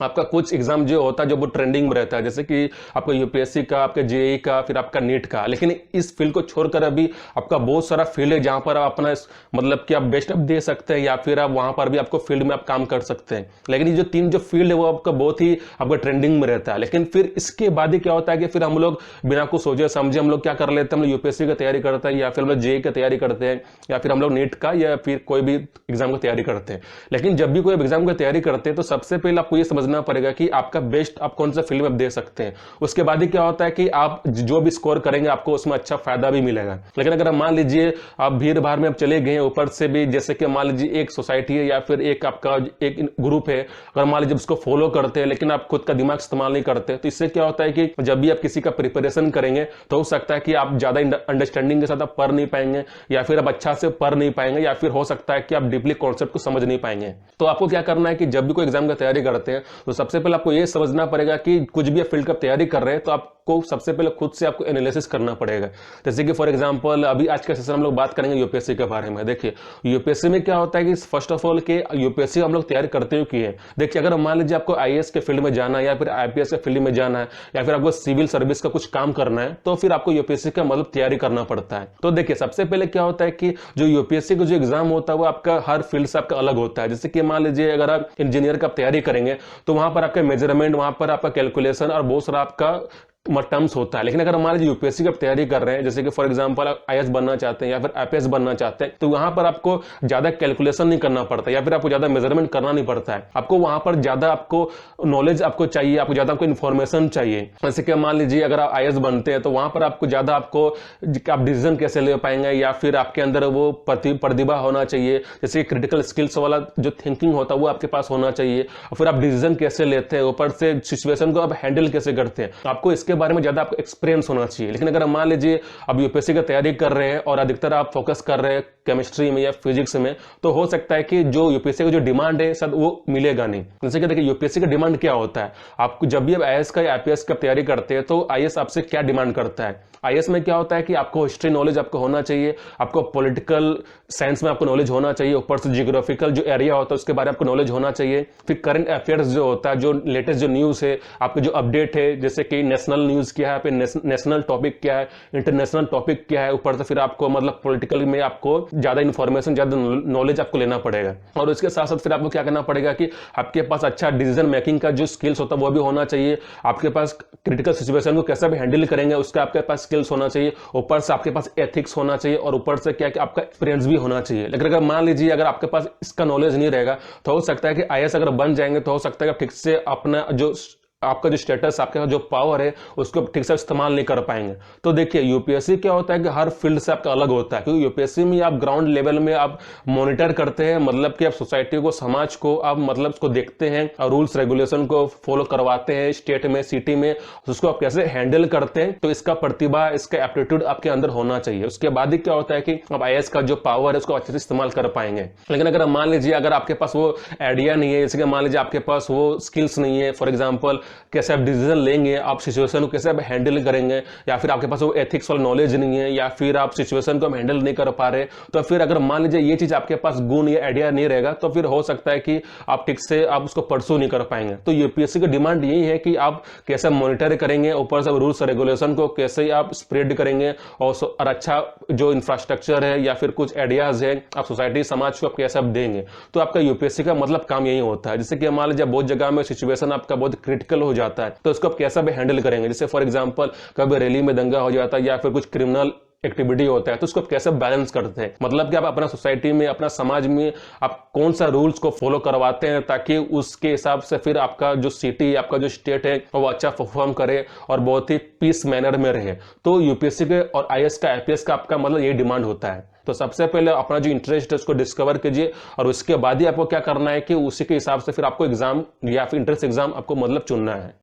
आपका कुछ एग्जाम जो होता है जो वो ट्रेंडिंग में रहता है, जैसे कि आपका यूपीएससी का, आपका जेईई का, फिर आपका नीट का। लेकिन इस फील्ड को छोड़कर अभी आपका बहुत सारा फील्ड है जहां पर आप अपना मतलब कि आप बेस्ट अप दे सकते हैं, या फिर आप वहां पर भी आपको फील्ड में आप काम कर सकते हैं। लेकिन ये जो तीन जो फील्ड है वो आपका बहुत ही आपका ट्रेंडिंग में रहता है। लेकिन फिर इसके बाद ही क्या होता है कि फिर हम लोग बिना कुछ सोचे समझे हम लोग क्या कर लेते हैं, हम लोग यूपीएससी की तैयारी करते हैं, या फिर हम लोग जेईई की तैयारी करते हैं, या फिर हम लोग नीट का या फिर कोई भी एग्जाम की तैयारी करते हैं। लेकिन जब भी कोई एग्जाम की तैयारी करते हैं तो सबसे पहले आपको ये समझना पड़ेगा कि आपका बेस्ट आप कौन सा फील्ड में दे सकते हैं। उसके बाद ही क्या होता है कि आप जो भी स्कोर करेंगे आपको उसमें अच्छा फायदा भी मिलेगा। लेकिन अगर मान लीजिए आप भीड़ भाड़ में आप चले गए, ऊपर से भी जैसे कि मान लीजिए एक सोसाइटी है या फिर एक आपका एक ग्रुप है, अगर मान लीजिए उसको फॉलो करते हैं लेकिन आप खुद का दिमाग इस्तेमाल नहीं करते, तो इससे क्या होता है कि जब भी आप किसी का प्रिपरेशन करेंगे तो हो सकता है कि आप ज्यादा अंडरस्टैंडिंग के साथ आप पढ़ नहीं पाएंगे, या फिर आप अच्छा से पढ़ नहीं पाएंगे, या फिर हो सकता है कि आप डीपली कॉन्सेप्ट को समझ नहीं पाएंगे। तो आपको क्या करना है कि जब भी कोई एग्जाम की तैयारी करते हैं तो सबसे पहले आपको यह समझना पड़ेगा कि कुछ भी फील्ड का तैयारी कर रहे हैं तो आपको सबसे पहले खुद से आपको एनालिसिस करना पड़ेगा। जैसे कि फॉर एग्जांपल अभी आज के सेशन हम लोग बात करेंगे यूपीएससी के बारे में। देखिए यूपीएससी में क्या होता है कि फर्स्ट ऑफ ऑल के यूपीएससी हम लोग तैयारी करते हुए किए। देखिए अगर मान लीजिए आपको आईएएस के फील्ड में जाना है, या फिर आईपीएस के फील्ड में जाना है, या फिर आपको सिविल सर्विस का कुछ काम करना है, तो फिर आपको यूपीएससी का मतलब तैयारी करना पड़ता है। तो देखिए सबसे पहले क्या होता है कि जो यूपीएससी का जो एग्जाम होता है वो आपका हर फील्ड से आपका अलग होता है। जैसे कि मान लीजिए अगर आप इंजीनियर का तैयारी करेंगे तो वहां पर आपका मेजरमेंट, वहां पर आपका कैलकुलेशन और बहुत सारा आपका टर्म्स होता है। लेकिन अगर मान लीजिए यूपीएससी की तैयारी कर रहे हैं, जैसे कि फॉर एग्जांपल आप आईएएस बनना चाहते हैं या फिर आईपीएस बनना चाहते हैं, तो वहां पर आपको ज्यादा कैलकुलेशन नहीं करना पड़ता, या फिर आपको ज्यादा मेजरमेंट करना नहीं पड़ता है। आपको वहां पर ज्यादा आपको नॉलेज आपको चाहिए, आपको ज्यादा आपको इन्फॉर्मेशन चाहिए। जैसे कि मान लीजिए अगर आप आईएएस बनते हैं तो वहां पर आपको ज्यादा आपको आप डिसीजन कैसे ले पाएंगे, या फिर आपके अंदर वो प्रतिभा होना चाहिए, जैसे क्रिटिकल स्किल्स वाला जो थिंकिंग होता है वो आपके पास होना चाहिए। और फिर आप डिसीजन कैसे लेते हैं, ऊपर से सिचुएशन को आप हैंडल कैसे करते हैं, आपको इसके बारे में ज्यादा एक्सपीरियंस होना चाहिए। लेकिन अगर मान लीजिए अब यूपीएससी की तैयारी कर रहे हैं और अधिकतर आप फोकस कर रहे हैं केमिस्ट्री में या फिजिक्स में, तो हो सकता है कि जो यूपीएससी का जो डिमांड है शायद वो मिलेगा नहीं। जैसे कि देखिए यूपीएससी का डिमांड क्या होता है, आपको जब भी आप आईएएस का या आईपीएस का तैयारी करते हैं तो आईएएस आपसे क्या डिमांड करता है। आईएएस में क्या होता है कि आपको हिस्ट्री नॉलेज आपको होना चाहिए, आपको पॉलिटिकल साइंस में आपको नॉलेज होना चाहिए, ऊपर से जियोग्राफिकल जो एरिया होता है उसके बारे में आपको नॉलेज होना चाहिए। फिर करंट अफेयर्स जो होता है, जो लेटेस्ट जो न्यूज है, आपके जो अपडेट है, जैसे कि नेशनल न्यूज क्या है, फिर नेशनल टॉपिक क्या है, इंटरनेशनल टॉपिक क्या है, ऊपर से फिर आपको मतलब पॉलिटिकल में आपको ज्यादा इंफॉर्मेशन, ज्यादा नॉलेज आपको लेना पड़ेगा। और उसके साथ साथ फिर आपको क्या करना पड़ेगा कि आपके पास अच्छा डिसीजन मेकिंग का जो स्किल्स होता है वो भी होना चाहिए। आपके पास क्रिटिकल सिचुएशन को कैसे भी हैंडल करेंगे उसका आपके पास स्किल्स होना चाहिए। ऊपर से आपके पास एथिक्स होना चाहिए, और ऊपर से क्या कि आपका एक्सपीरियंस भी होना चाहिए। लेकिन अगर मान लीजिए अगर आपके पास इसका नॉलेज नहीं रहेगा तो हो सकता है कि आईएएस अगर बन जाएंगे तो हो सकता है कि ठीक से अपना जो आपका जो स्टेटस, आपके जो पावर है उसको ठीक से इस्तेमाल नहीं कर पाएंगे। तो देखिए यूपीएससी क्या होता है कि हर फील्ड से आपका अलग होता है, क्योंकि यूपीएससी में आप ग्राउंड लेवल में आप मॉनिटर करते हैं, मतलब कि आप सोसाइटी को, समाज को आप मतलब उसको देखते हैं और रूल्स रेगुलेशन को फॉलो करवाते हैं स्टेट में, सिटी में, उसको आप कैसे हैंडल करते हैं। तो इसका प्रतिभा, इसका एप्टीट्यूड आपके अंदर होना चाहिए। उसके बाद ही क्या होता है कि आप आईएएस का जो पावर है उसको अच्छे से इस्तेमाल कर पाएंगे। लेकिन अगर मान लीजिए अगर आपके पास वो आइडिया नहीं है, जैसे कि मान लीजिए आपके पास वो स्किल्स नहीं है, फॉर एग्जाम्पल कैसे आप डिसीजन लेंगे, आप सिचुएशन को कैसे आप हैंडल करेंगे, या फिर आपके पास वो एथिक्स वाला नॉलेज नहीं है, या फिर आप सिचुएशन को हैंडल नहीं कर पा रहे, तो फिर अगर मान लीजिए ये चीज आपके पास गुण या आइडिया नहीं रहेगा तो फिर हो सकता है कि आप ठीक से आप उसको परसू नहीं कर पाएंगे। तो यूपीएससी की डिमांड यही है कि आप कैसे मॉनिटर करेंगे, ऊपर से रूल्स रेगुलेशन को कैसे आप स्प्रेड करेंगे, और अच्छा जो इंफ्रास्ट्रक्चर है या फिर कुछ आइडियाज है आप सोसाइटी, समाज को आप कैसे आप देंगे। तो आपका यूपीएससी का मतलब काम यही होता है। जैसे कि मान लीजिए बहुत जगह में सिचुएशन आपका बहुत क्रिटिकल हो जाता है तो उसको आप कैसा भी हैंडल करेंगे। जैसे फॉर एग्जांपल कभी रैली में दंगा हो जाता है या फिर कुछ क्रिमिनल एक्टिविटी होता है तो उसको आप कैसे बैलेंस करते हैं, मतलब कि आप अपना सोसाइटी में, अपना समाज में आप कौन सा रूल्स को फॉलो करवाते हैं ताकि उसके हिसाब से फिर आपका जो सिटी, आपका जो स्टेट है वो अच्छा परफॉर्म करे और बहुत ही पीस मैनर में रहे। तो यूपीएससी के और आईएएस का, आईपीएस का आपका मतलब यही डिमांड होता है। तो सबसे पहले अपना जो इंटरेस्ट है उसको डिस्कवर कीजिए, और उसके बाद ही आपको क्या करना है कि उसी के हिसाब से फिर आपको एग्जाम या फिर इंट्रेंस एग्जाम आपको मतलब चुनना है।